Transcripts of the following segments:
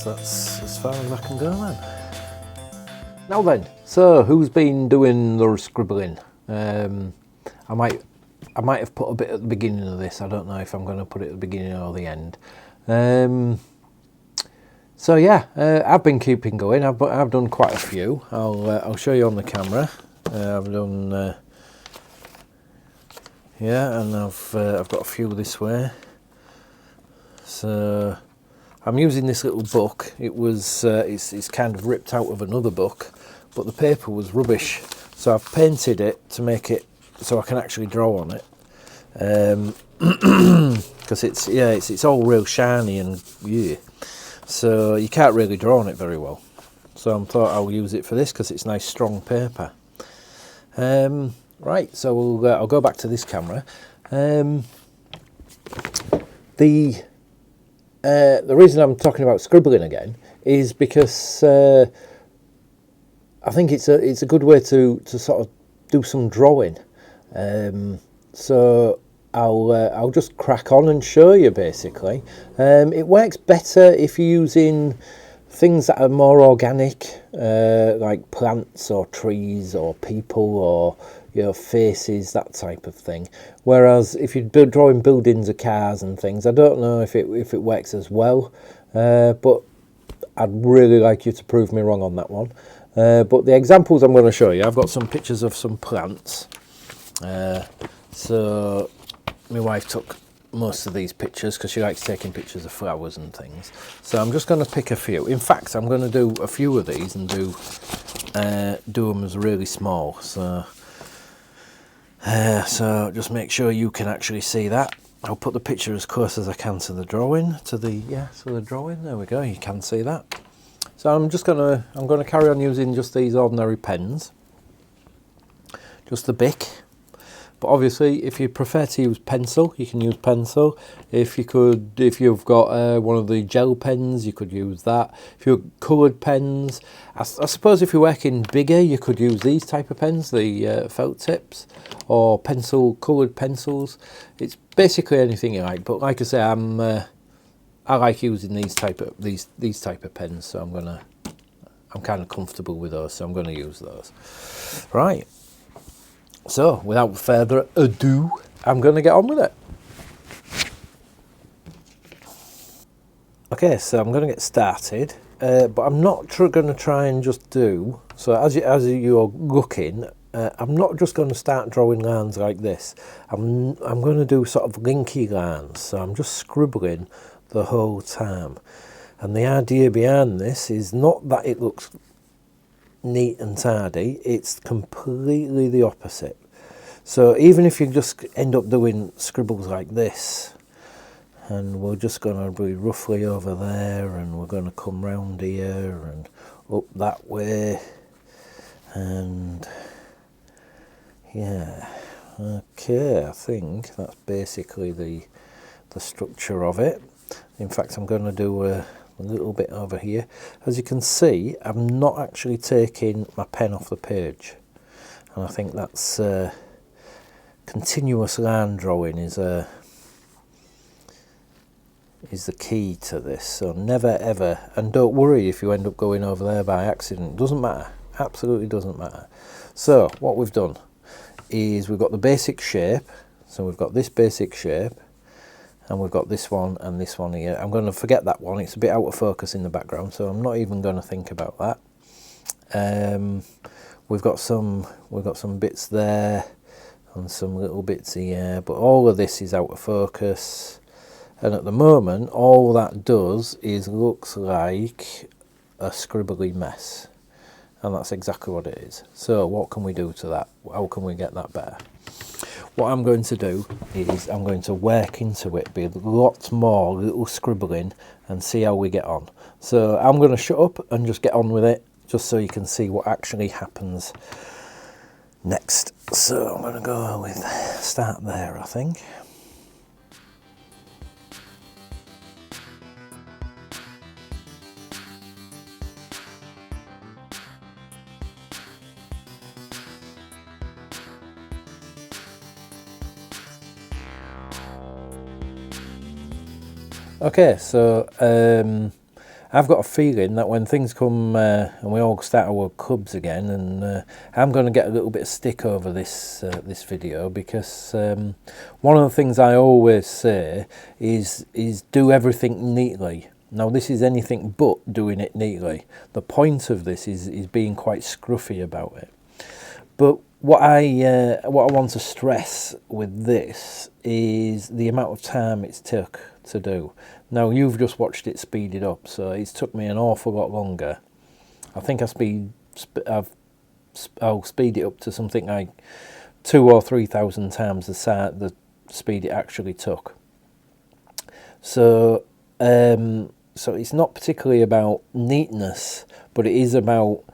that's as far as I can go then. Now then, so who's been doing the scribbling? I might have put a bit at the beginning of this. I don't know if I'm going to put it at the beginning or the end. So yeah, I've been keeping going. I've done quite a few. I'll show you on the camera. I've done yeah, and I've got a few this way. So I'm using this little book. It was it's kind of ripped out of another book, but the paper was rubbish. So I've painted it to make it so I can actually draw on it. Because it's all real shiny and yeah, so you can't really draw on it very well. So I thought I'll use it for this because it's nice strong paper. Right, so I'll go back to this camera. The reason I'm talking about scribbling again is because I think it's a good way to sort of do some drawing. So I'll just crack on and show you basically. It works better if you're using things that are more organic, like plants or trees or people or faces, that type of thing. Whereas if you're drawing buildings or cars and things, I don't know if it works as well, but I'd really like you to prove me wrong on that one. But the examples I'm going to show you, I've got some pictures of some plants. So my wife took most of these pictures because she likes taking pictures of flowers and things. So I'm just going to pick a few. In fact, I'm going to do a few of these and do them as really small. So just make sure you can actually see that. I'll put the picture as close as I can to the drawing. So the drawing. There we go. You can see that. So I'm going to carry on using just these ordinary pens, just the Bic. But obviously, if you prefer to use pencil, you can use pencil. If you've got one of the gel pens, you could use that. If you're coloured pens, I suppose if you're working bigger, you could use these type of pens, the felt tips, or coloured pencils. It's basically anything you like. But like I say, I like using these type of pens, so I'm kind of comfortable with those, so I'm going to use those. Right. So, without further ado, I'm going to get on with it. Okay, so I'm going to get started, but I'm not going to try and just do, so as you're looking, I'm not just going to start drawing lines like this. I'm going to do sort of linky lines, so I'm just scribbling the whole time. And the idea behind this is not that it looks neat and tidy, it's completely the opposite. So even if you just end up doing scribbles like this, and we're just going to be roughly over there, and we're going to come round here and up that way, and yeah, okay, I think that's basically the structure of it. In fact, I'm going to do a little bit over here. As you can see, I'm not actually taking my pen off the page, and I think that's continuous line drawing is the key to this. So never ever, and don't worry if you end up going over there by accident, it doesn't matter, absolutely doesn't matter. So what we've done is we've got the basic shape, so we've got this basic shape, and we've got this one and this one here. I'm going to forget that one, it's a bit out of focus in the background, so I'm not even going to think about that. We've got some bits there and some little bits here, but all of this is out of focus, and at the moment all that does is looks like a scribbly mess, and that's exactly what it is. So what can we do to that? How can we get that better? What I'm going to do is I'm going to work into it, be lots more little scribbling, and see how we get on. So I'm going to shut up and just get on with it, just so you can see what actually happens next. So I'm going to go with start there, I think. Okay, so I've got a feeling that when things come and we all start our clubs again, and I'm going to get a little bit of stick over this this video, because one of the things I always say is do everything neatly. Now this is anything but doing it neatly. The point of this is being quite scruffy about it. But what I want to stress with this is the amount of time it's took to do. Now you've just watched it speeded up, so it's took me an awful lot longer. I think I'll speed it up to something like 2,000 or 3,000 times the speed it actually took. So so it's not particularly about neatness, but it is about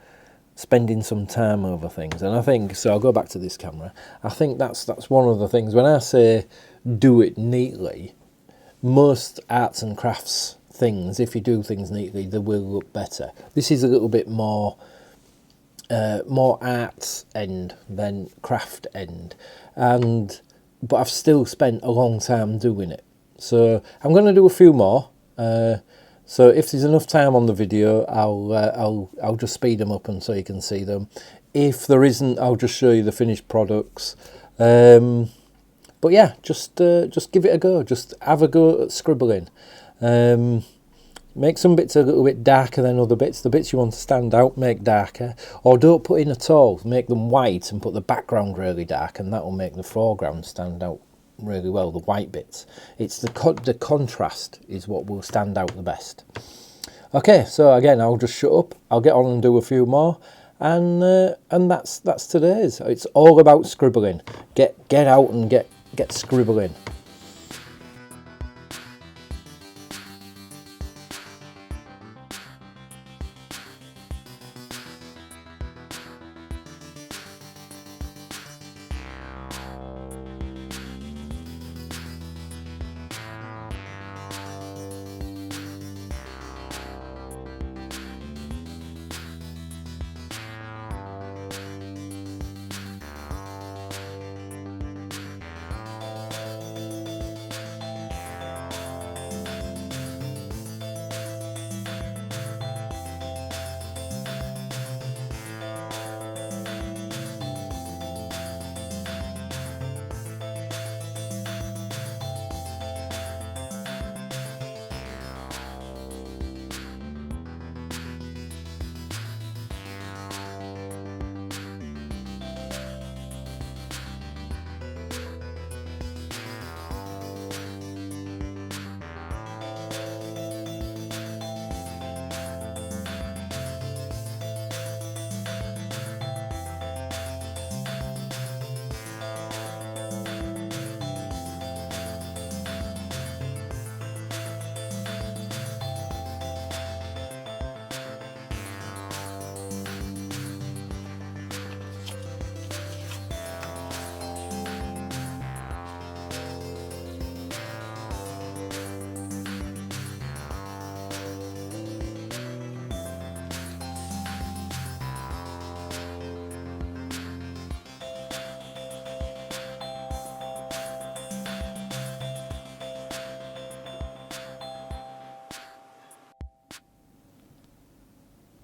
spending some time over things. And I think, so I'll go back to this camera, I think that's one of the things, when I say do it neatly, most arts and crafts things, if you do things neatly, they will look better. This is a little bit more arts end than craft end, but I've still spent a long time doing it. So I'm going to do a few more. So if there's enough time on the video, I'll just speed them up and so you can see them. If there isn't, I'll just show you the finished products. But yeah, just give it a go. Just have a go at scribbling. Make some bits a little bit darker than other bits. The bits you want to stand out, make darker. Or don't put in at all. Make them white and put the background really dark, and that will make the foreground stand out really well, the white bits. It's the contrast is what will stand out the best. Okay, so again, I'll just shut up. I'll get on and do a few more, and that's today's. It's all about scribbling. Get out and get scribbling.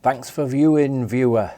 Thanks for viewing, viewer.